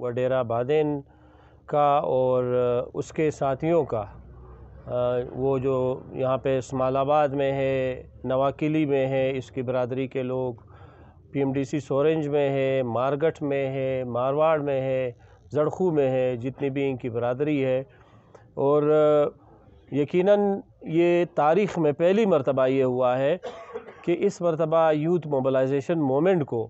وڈیرہ بادین کا اور اس کے ساتھیوں کا، وہ جو یہاں پہ اسماعیل آباد میں ہے، نواکلی میں ہے، اس کی برادری کے لوگ، پی ایم ڈی سی سورنج میں ہے، مارگٹھ میں ہے، مارواڑ میں ہے، زڑخو میں ہے، جتنی بھی ان کی برادری ہے. اور یقیناً یہ تاریخ میں پہلی مرتبہ یہ ہوا ہے کہ اس مرتبہ یوتھ موبلائزیشن مومنٹ کو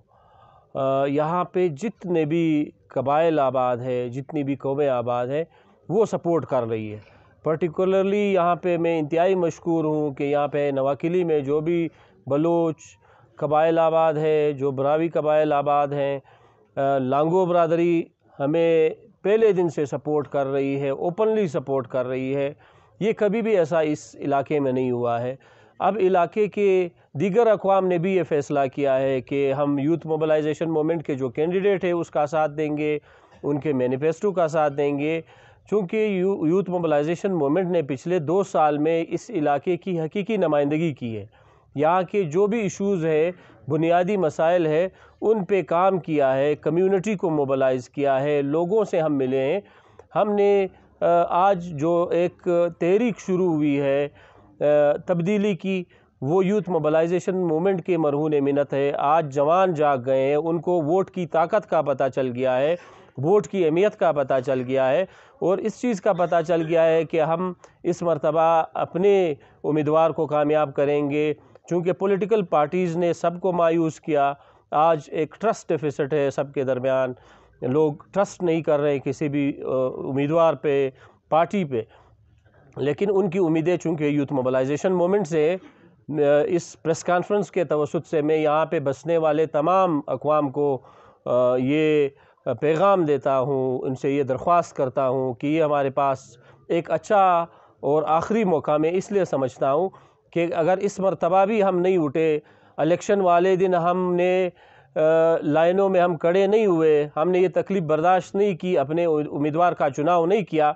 یہاں پہ جتنے بھی قبائل آباد ہے، جتنی بھی قومیں آباد ہیں، وہ سپورٹ کر رہی ہے. پرٹیکولرلی یہاں پہ میں انتہائی مشکور ہوں کہ یہاں پہ نواکلی میں جو بھی بلوچ قبائل آباد ہے، جو براوی قبائل آباد ہیں، لانگو برادری ہمیں پہلے دن سے سپورٹ کر رہی ہے، اوپنلی سپورٹ کر رہی ہے. یہ کبھی بھی ایسا اس علاقے میں نہیں ہوا ہے. اب علاقے کے دیگر اقوام نے بھی یہ فیصلہ کیا ہے کہ ہم یوتھ موبلائزیشن مومنٹ کے جو کینڈیڈیٹ ہے اس کا ساتھ دیں گے، ان کے مینیفیسٹو کا ساتھ دیں گے، چونکہ یوتھ موبلائزیشن مومنٹ نے پچھلے 2 سال میں اس علاقے کی حقیقی نمائندگی کی ہے. یہاں کے جو بھی ایشوز ہے، بنیادی مسائل ہے، ان پہ کام کیا ہے، کمیونٹی کو موبلائز کیا ہے، لوگوں سے ہم ملے ہیں. ہم نے آج جو ایک تحریک شروع ہوئی ہے تبدیلی کی، وہ یوتھ موبلائزیشن مومنٹ کے مرہون منت ہے. آج جوان جاگ گئے ہیں، ان کو ووٹ کی طاقت کا پتہ چل گیا ہے، ووٹ کی اہمیت کا پتہ چل گیا ہے، اور اس چیز کا پتہ چل گیا ہے کہ ہم اس مرتبہ اپنے امیدوار کو کامیاب کریں گے. چونکہ پولیٹیکل پارٹیز نے سب کو مایوس کیا. آج ایک ٹرسٹ ڈیفیسٹ ہے سب کے درمیان، لوگ ٹرسٹ نہیں کر رہے کسی بھی امیدوار پہ، پارٹی پہ. لیکن ان کی امیدیں چونکہ یوتھ موبلائزیشن مومنٹ سے، اس پریس کانفرنس کے توسط سے میں یہاں پہ بسنے والے تمام اقوام کو یہ پیغام دیتا ہوں، ان سے یہ درخواست کرتا ہوں کہ یہ ہمارے پاس ایک اچھا اور آخری موقع میں اس لیے سمجھتا ہوں کہ اگر اس مرتبہ بھی ہم نہیں اٹھے، الیکشن والے دن ہم نے لائنوں میں ہم کھڑے نہیں ہوئے، ہم نے یہ تکلیف برداشت نہیں کی، اپنے امیدوار کا چناؤ نہیں کیا،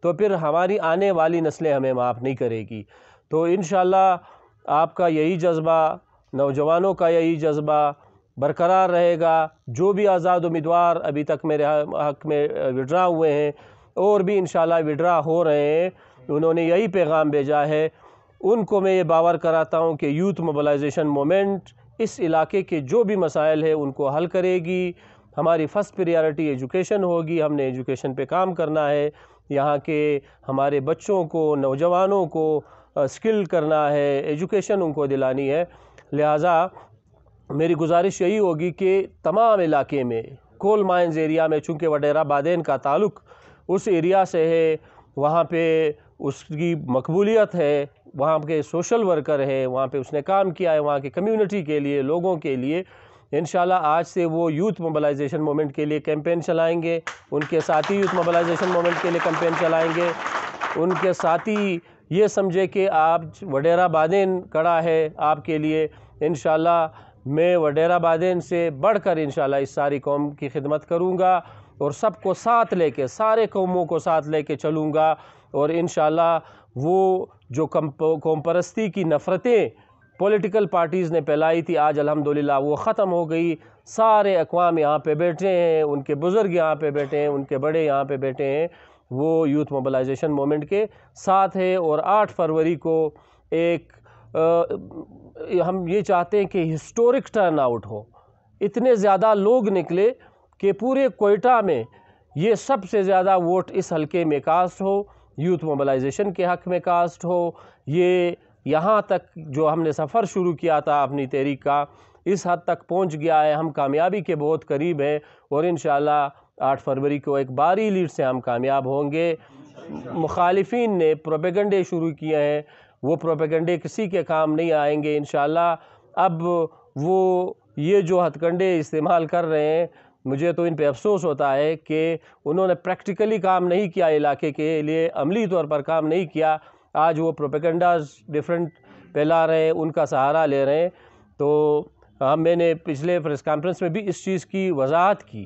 تو پھر ہماری آنے والی نسلیں ہمیں معاف نہیں کرے گی. تو انشاءاللہ آپ کا یہی جذبہ، نوجوانوں کا یہی جذبہ برقرار رہے گا. جو بھی آزاد امیدوار ابھی تک میرے حق میں وڈرا ہوئے ہیں اور بھی انشاءاللہ وڈرا ہو رہے ہیں، انہوں نے یہی پیغام بھیجا ہے. ان کو میں یہ باور کراتا ہوں کہ یوتھ موبلائزیشن مومنٹ اس علاقے کے جو بھی مسائل ہیں ان کو حل کرے گی. ہماری فرسٹ پریارٹی ایجوکیشن ہوگی، ہم نے ایجوکیشن پہ کام کرنا ہے. یہاں کے ہمارے بچوں کو، نوجوانوں کو سکل کرنا ہے، ایجوکیشن ان کو دلانی ہے. لہٰذا میری گزارش یہی ہوگی کہ تمام علاقے میں، کول مائنز ایریا میں، چونکہ وڈیرہ بادین کا تعلق اس ایریا سے ہے، وہاں پہ اس کی مقبولیت ہے، وہاں کے سوشل ورکر ہے، وہاں پہ اس نے کام کیا ہے وہاں کے کمیونٹی کے لیے، لوگوں کے لیے. انشاءاللہ آج سے وہ یوتھ موبلائزیشن مومنٹ کے لیے کیمپین چلائیں گے، ان کے ساتھی یوتھ موبلائزیشن مومنٹ کے لیے کیمپین چلائیں گے. ان کے ساتھی یہ سمجھے کہ آج وڈیرہ بادین کھڑا ہے آپ کے لیے. انشاءاللہ میں وڈیرہ بادین سے بڑھ کر انشاءاللہ اس ساری قوم کی خدمت کروں گا اور سب کو ساتھ لے کے، سارے قوموں کو ساتھ لے کے چلوں گا. اور انشاءاللہ وہ جو قوم پرستی کی نفرتیں پولیٹیکل پارٹیز نے پھیلائی تھی، آج الحمدللہ وہ ختم ہو گئی. سارے اقوام یہاں پہ بیٹھے ہیں، ان کے بزرگ یہاں پہ بیٹھے ہیں، ان کے بڑے یہاں پہ بیٹھے ہیں، وہ یوتھ موبلائزیشن مومنٹ کے ساتھ ہے. اور 8 فروری کو ایک ہم یہ چاہتے ہیں کہ ہسٹورک ٹرن آؤٹ ہو، اتنے زیادہ لوگ نکلے کہ پورے کوئٹہ میں یہ سب سے زیادہ ووٹ اس حلقے میں کاسٹ ہو، یوتھ موبلائزیشن کے حق میں کاسٹ ہو. یہ یہاں تک جو ہم نے سفر شروع کیا تھا اپنی تحریک کا، اس حد تک پہنچ گیا ہے. ہم کامیابی کے بہت قریب ہیں اور انشاءاللہ 8 فروری کو ایک باری لیڈ سے ہم کامیاب ہوں گے. مخالفین نے پروپیگنڈے شروع کیے ہیں، وہ پروپیگنڈے کسی کے کام نہیں آئیں گے انشاءاللہ. اب وہ یہ جو ہتھ کنڈے استعمال کر رہے ہیں، مجھے تو ان پہ افسوس ہوتا ہے کہ انہوں نے پریکٹیکلی کام نہیں کیا، علاقے کے لیے عملی طور پر کام نہیں کیا. آج وہ پروپیگنڈاز ڈیفرنٹ پھیلا رہے ہیں، ان کا سہارا لے رہے ہیں. تو میں نے پچھلے پریس کانفرنس میں بھی اس چیز کی وضاحت کی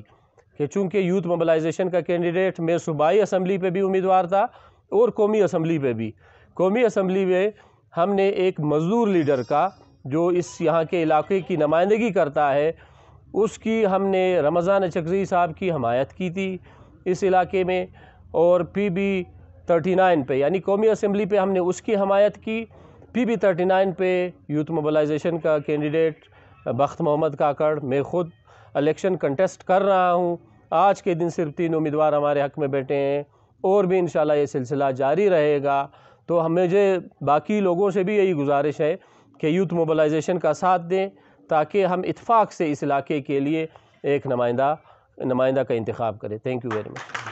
کہ چونکہ یوتھ موبلائزیشن کا کینڈیڈیٹ میں صوبائی اسمبلی پہ بھی امیدوار تھا اور قومی اسمبلی پہ بھی. قومی اسمبلی میں ہم نے ایک مزدور لیڈر کا، جو اس یہاں کے علاقے کی نمائندگی کرتا ہے، اس کی ہم نے رمضان اچکزئی صاحب کی حمایت کی تھی اس علاقے میں، اور پی بی 39 پہ یعنی قومی اسمبلی پہ ہم نے اس کی حمایت کی، پی بی 39 پہ یوتھ موبلائزیشن کا کینڈیڈیٹ بخت محمد کاکڑ، میں خود الیکشن کنٹیسٹ کر رہا ہوں۔ آج کے دن صرف 3 امیدوار ہمارے حق میں بیٹھے ہیں، اور بھی انشاءاللہ یہ سلسلہ جاری رہے گا۔ تو مجھے باقی لوگوں سے بھی یہی گزارش ہے کہ یوتھ موبلائزیشن کا ساتھ دیں تاکہ ہم اتفاق سے اس علاقے کے لیے ایک نمائندہ کا انتخاب کریں۔ Thank you very much.